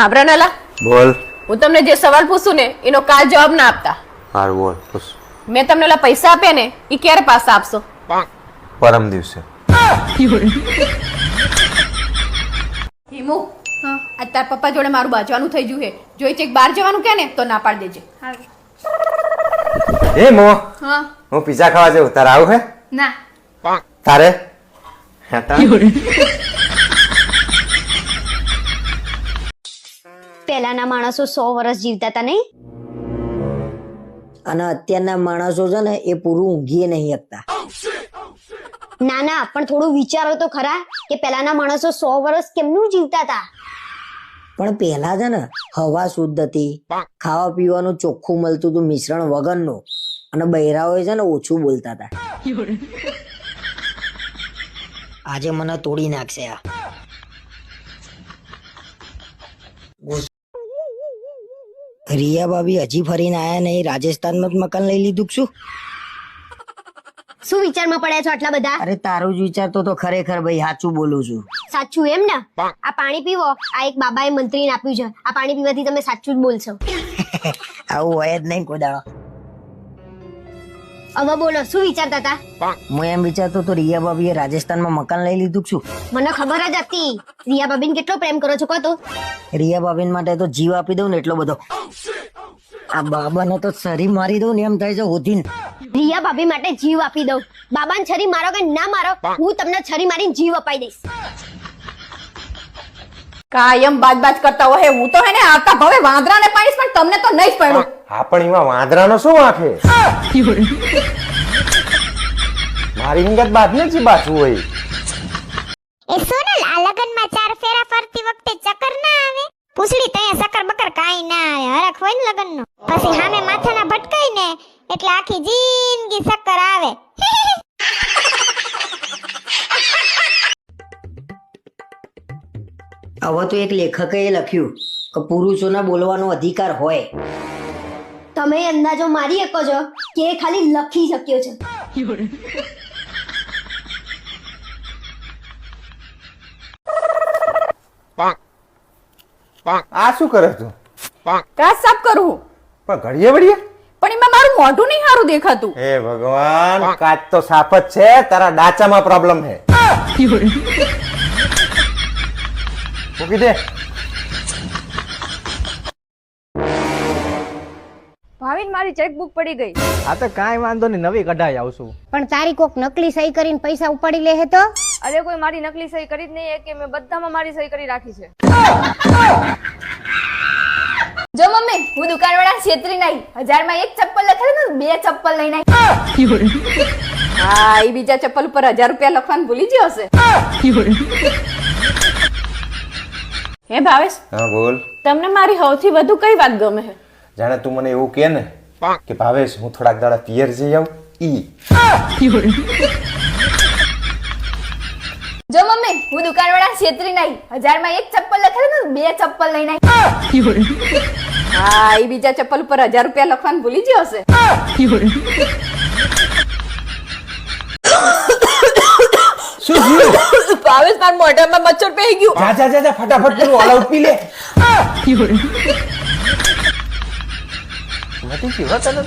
આભરણલા બોલ. હું તમને જે સવાલ પૂછું ને એનો કાલ જવાબ ના આપતા. હાર બોલ. પૂછ. મેં તમને ઓલા પૈસા આપ્યા ને એ ક્યારે પાછા આપશો? પરમ દિવસે. હિમુ, આજ તાર પપ્પા જોડે મારું બાજવાનું થઈ ગયું છે. જોઈ ચેક બહાર જવાનું કે ને તો ના પાડ દેજે. એ મો, હા હું પિઝા ખાવા જાઉં. તારે આવું હે? ના. તારે હેતા પહેલાના માણસો 100 વર્ષ જીવતા હતા નહીં? અને અત્યારના માણસો છે ને એ પૂરું ઊંઘીએ નહીં શકતા. ના ના, પણ થોડું વિચારો તો ખરા કે પહેલાના માણસો 100 વર્ષ કેમનું જીવતા હતા. પણ પહેલા છે ને હવા શુદ્ધ હતી, ખાવા પીવાનું ચોખ્ખું મળતું હતું મિશ્રણ વગરનું, અને બૈરાઓ છે ને ઓછું બોલતા હતા. આજે મને તોડી નાખશે આ. રિયા ભાભી હજી ફરીને આયા નહીં? રાજસ્થાનમાં જ મકાન લઈ લીધું કે શું? શું વિચારમાં પડ્યા છો આટલા બધા? અરે તારું જ વિચારતો તો ખરેખર ભાઈ, સાચું બોલું છું. સાચું એમ ને? આ પાણી પીવો. આ એક બાબાએ મંત્રીને આપ્યું છે. આ પાણી પીવાથી તમે સાચું જ બોલશો. આવું હોય જ નહીં કોઈ દાડો. હવે બોલો, શું વિચારતા હતા? હું એમ વિચારતો તો રિયા ભાભીએ રાજસ્થાનમાં મકાન લઈ લીધું કે શું? મને ખબર જ હતી. રિયા ભાભીને કેટલો પ્રેમ કરો છો કહો તો? રિયા ભાભીન માટે તો જીવ આપી દઉં ને એટલો બધો. આ બાબાને તો છરી મારી દઉં ને એમ થાય છે હોધીન. રિયા ભાભી માટે જીવ આપી દઉં. બાબાને છરી મારો કે ના મારો, હું તમને છરી મારીને જીવ અપાઈ દઈશ. કાયમ બાજ કરતા હોય. હું તો હે ને આવતા ભવે વાંદરાને પાડીશ પણ તમને તો નહીં જ પડ્યું. હા, પણ એમાં વાંદરાનો શું વાંક હે? મારી હિંગત બાદ ને જી બાજુ હોય. એ સોનલ, આ લગનમાં 4 ફેરા ફરતી વખતે ચક્કર ના આવે? પૂછડી તયા સકર બકર કાઈ ના આવે. હરખ હોય ને લગનનો, પછી સામે માથાના ભટકાય ને એટલે આખી જિંદગી ચક્કર આવે. હવે તો એક લેખકે લખ્યું કે પુરુષોના બોલવાનો અધિકાર હોય. તમે અંદાજો મારી શકો છો કે એ ખાલી લખી શક્યો છે. આ શું કરે તું? કાચ સાફ કરું પણ ઘડીએ વળીએ પણ એમાં મારું મોઢું નહીં સારું દેખાતું. હે ભગવાન, કાચ તો સાફ જ છે, તારા ડાચામાં પ્રોબ્લેમ છે. મૂકી દે. ભાવિન, મારી ચેકબુક પડી ગઈ. આ તો કાંઈ વાંધો નહીં, નવી કઢાઈ આવશું. પણ તારી કોક નકલી સહી કરીને પૈસા ઉપાડી લે તો? અરે કોઈ મારી નકલી સહી કરી જ નહીં કે મેં બધામાં મારી સહી કરી રાખી છે. જો મમ્મી, હું દુકાનવાળા છેતરી નહીં. 1000 માં એક ચપ્પલ લખેલું ને 2 ચપ્પલ લઈને આવી. હા, એ બીજા ચપ્પલ ઉપર 1000 રૂપિયા લખવાનું ભૂલી ગયો હશે. હે ભાવેશ, હા બોલ. તમને મારી સૌથી વધુ કઈ વાત ગમે છે? જાણે તું મને એવું કે ને કે ભાવેશ, હું થોડાક દાડા પિયર જઈ આવું. ઈ જો મમ્મી, હું દુકાનવાળા છેતરી નહીં. 1000 માં એક ચપ્પલ લખેલું ને 2 ચપ્પલ લઈને આવી. હા, એ બીજા ચપ્પલ ઉપર 1000 રૂપિયા લખવાનું ભૂલી ગયો હશે. શું થયું? ભાવેશ, મારા મોઢામાં મચ્છર પેઈ ગયું. જા જા જા, ફટાફટ પેલું ઓલ આઉટ પી લે. નથી પીવા તને?